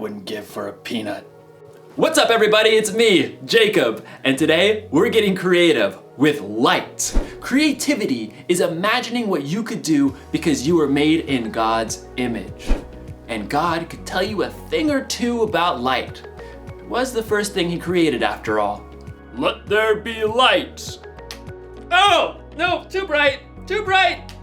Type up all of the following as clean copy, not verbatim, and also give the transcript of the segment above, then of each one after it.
wouldn't give for a peanut. What's up, everybody? It's me, Jacob, and today we're getting creative with light. Creativity is imagining what you could do because you were made in God's image. And God could tell you a thing or two about light. It was the first thing he created after all. Let there be light. Oh, no, too bright, too bright.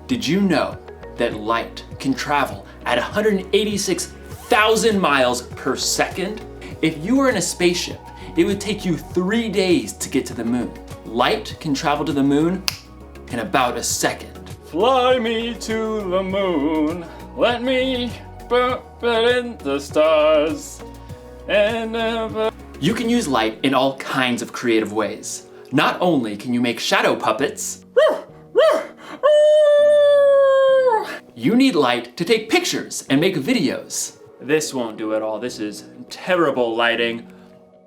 Did you know that light can travel at 186,000 miles per second? If you were in a spaceship, it would take you 3 days to get to the moon. Light can travel to the moon in about a second. Fly me to the moon, let me put it in the stars, and never... You can use light in all kinds of creative ways. Not only can you make shadow puppets, you need light to take pictures and make videos. This won't do it all. This is terrible lighting.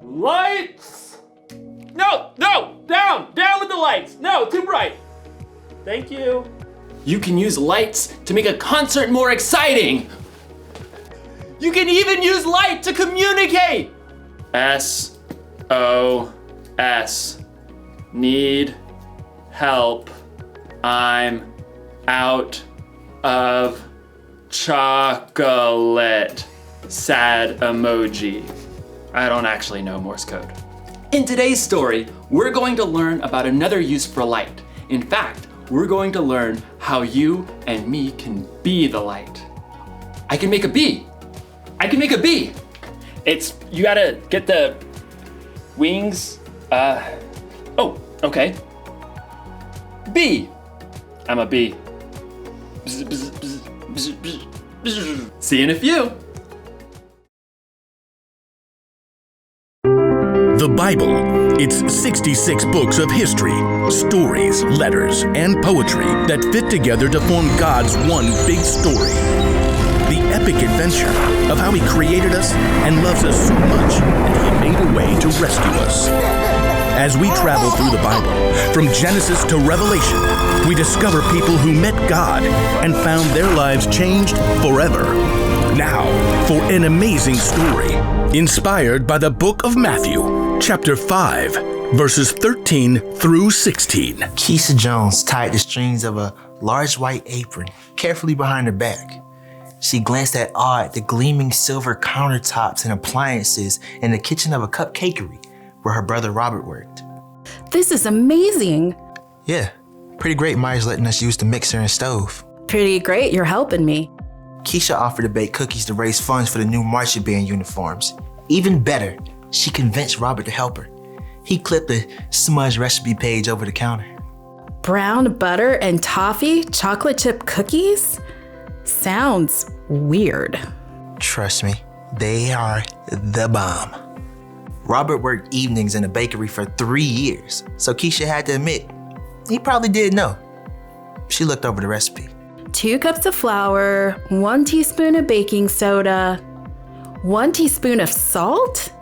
Lights! No, down with the lights. No, too bright. Thank you. You can use lights to make a concert more exciting. You can even use light to communicate. SOS. Need help. I'm out of chocolate. Sad emoji. I don't actually know Morse code. In today's story, we're going to learn about another use for light. In fact, we're going to learn how you and me can be the light. I can make a bee. You gotta get the wings. Okay. Bee. I'm a bee. Bzz, bzz, bzz, bzz, bzz, bzz. See you in a few. The Bible. It's 66 books of history, stories, letters, and poetry that fit together to form God's one big story. The epic adventure of how He created us and loves us so much that He made a way to rescue us. As we travel through the Bible, from Genesis to Revelation, we discover people who met God and found their lives changed forever. Now, for an amazing story, inspired by the book of Matthew, chapter 5, verses 13 through 16. Keisha Jones tied the strings of a large white apron carefully behind her back. She glanced at awe at the gleaming silver countertops and appliances in the kitchen of a cupcakery where her brother Robert worked. This is amazing. Yeah, pretty great Myers letting us use the mixer and stove. Pretty great, you're helping me. Keisha offered to bake cookies to raise funds for the new marching band uniforms. Even better, she convinced Robert to help her. He clipped the smudge recipe page over the counter. Brown butter and toffee chocolate chip cookies? Sounds weird. Trust me, they are the bomb. Robert worked evenings in a bakery for 3 years, so Keisha had to admit, he probably did know. She looked over the recipe. 2 cups of flour, 1 teaspoon of baking soda, 1 teaspoon of salt?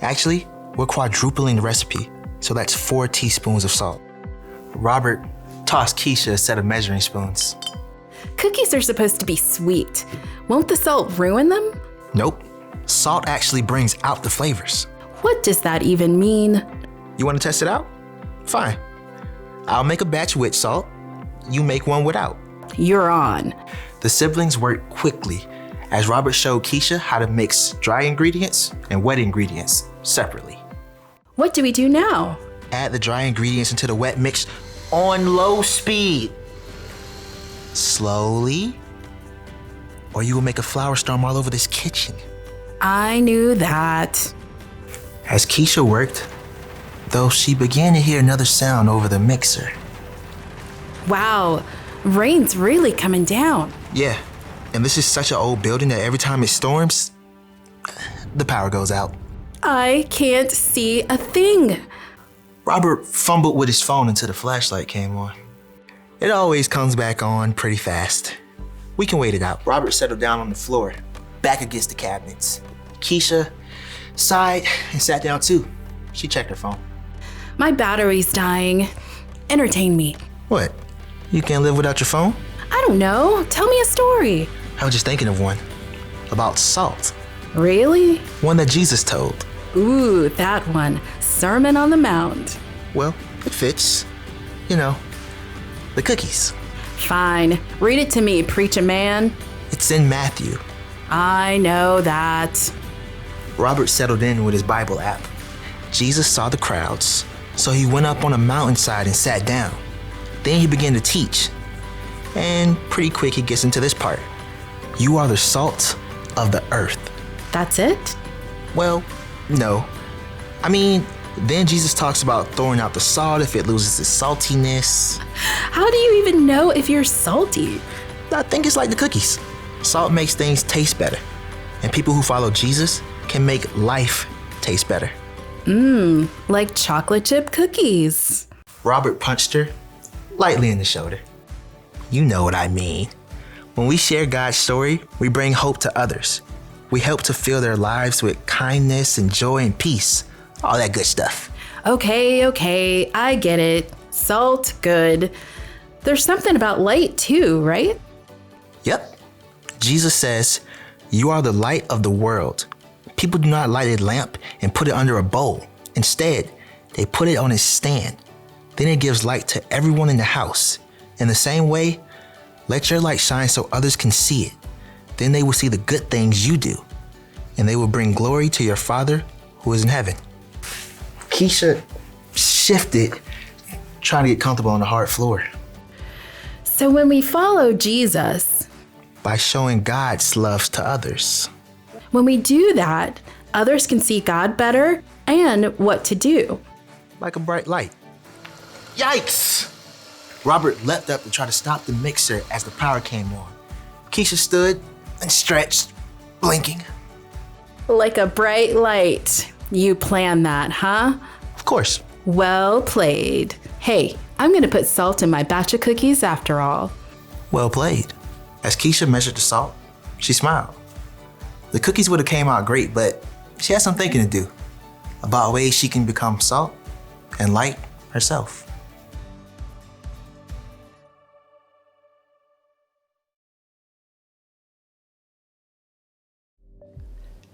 Actually, we're quadrupling the recipe, so that's 4 teaspoons of salt. Robert tossed Keisha a set of measuring spoons. Cookies are supposed to be sweet. Won't the salt ruin them? Nope. Salt actually brings out the flavors. What does that even mean? You want to test it out? Fine. I'll make a batch with salt. You make one without. You're on. The siblings worked quickly as Robert showed Keisha how to mix dry ingredients and wet ingredients separately. What do we do now? Add the dry ingredients into the wet mix on low speed. Slowly, or you will make a flour storm all over this kitchen. I knew that. As Keisha worked, though, she began to hear another sound over the mixer. Wow, rain's really coming down. Yeah, and this is such an old building that every time it storms, the power goes out. I can't see a thing. Robert fumbled with his phone until the flashlight came on. It always comes back on pretty fast. We can wait it out. Robert settled down on the floor, back against the cabinets. Keisha sighed and sat down too. She checked her phone. My battery's dying. Entertain me. What? You can't live without your phone? I don't know. Tell me a story. I was just thinking of one. About salt. Really? One that Jesus told. Ooh, that one. Sermon on the Mount. Well, it fits. You know, the cookies. Fine. Read it to me, preacher man. It's in Matthew. I know that. Robert settled in with his Bible app. Jesus saw the crowds, so he went up on a mountainside and sat down. Then he began to teach. And pretty quick he gets into this part. You are the salt of the earth. That's it? Well, no. I mean, then Jesus talks about throwing out the salt if it loses its saltiness. How do you even know if you're salty? I think it's like the cookies. Salt makes things taste better. And people who follow Jesus can make life taste better. Like chocolate chip cookies. Robert punched her lightly in the shoulder. You know what I mean. When we share God's story, we bring hope to others. We help to fill their lives with kindness and joy and peace. All that good stuff. Okay, I get it. Salt, good. There's something about light too, right? Yep. Jesus says, you are the light of the world. People do not light a lamp and put it under a bowl. Instead, they put it on its stand. Then it gives light to everyone in the house. In the same way, let your light shine so others can see it. Then they will see the good things you do, and they will bring glory to your Father who is in heaven. Keisha shifted, trying to get comfortable on the hard floor. So when we follow Jesus, By showing God's love to others. when we do that, others can see God better and what to do. Like a bright light. Yikes! Robert leapt up to try to stop the mixer as the power came on. Keisha stood and stretched, blinking. Like a bright light. You planned that, huh? Of course. Well played. Hey, I'm gonna put salt in my batch of cookies after all. Well played. As Keisha measured the salt, she smiled. The cookies would have came out great, but she had some thinking to do about ways she can become salt and light herself.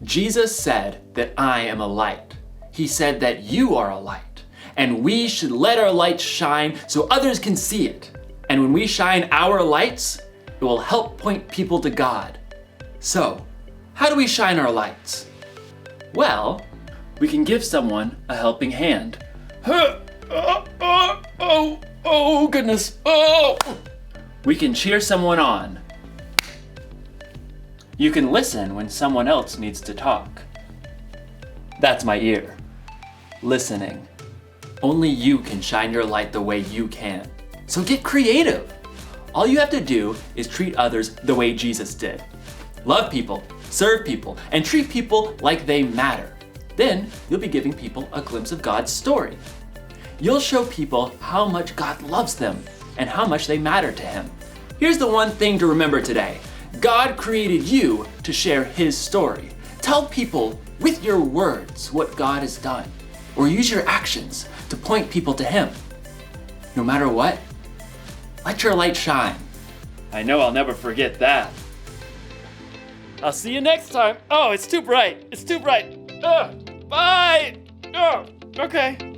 Jesus said that I am a light. He said that you are a light, and we should let our light shine so others can see it. And when we shine our lights, it will help point people to God. So, how do we shine our lights? Well, we can give someone a helping hand. Oh, goodness. Oh! We can cheer someone on. You can listen when someone else needs to talk. That's my ear. Listening. Only you can shine your light the way you can. So get creative. All you have to do is treat others the way Jesus did. Love people, serve people, and treat people like they matter. Then you'll be giving people a glimpse of God's story. You'll show people how much God loves them and how much they matter to Him. Here's the one thing to remember today. God created you to share His story. Tell people with your words what God has done, or use your actions to point people to Him. No matter what, let your light shine. I know I'll never forget that. I'll see you next time. Oh, it's too bright. It's too bright. Bye. Oh, okay.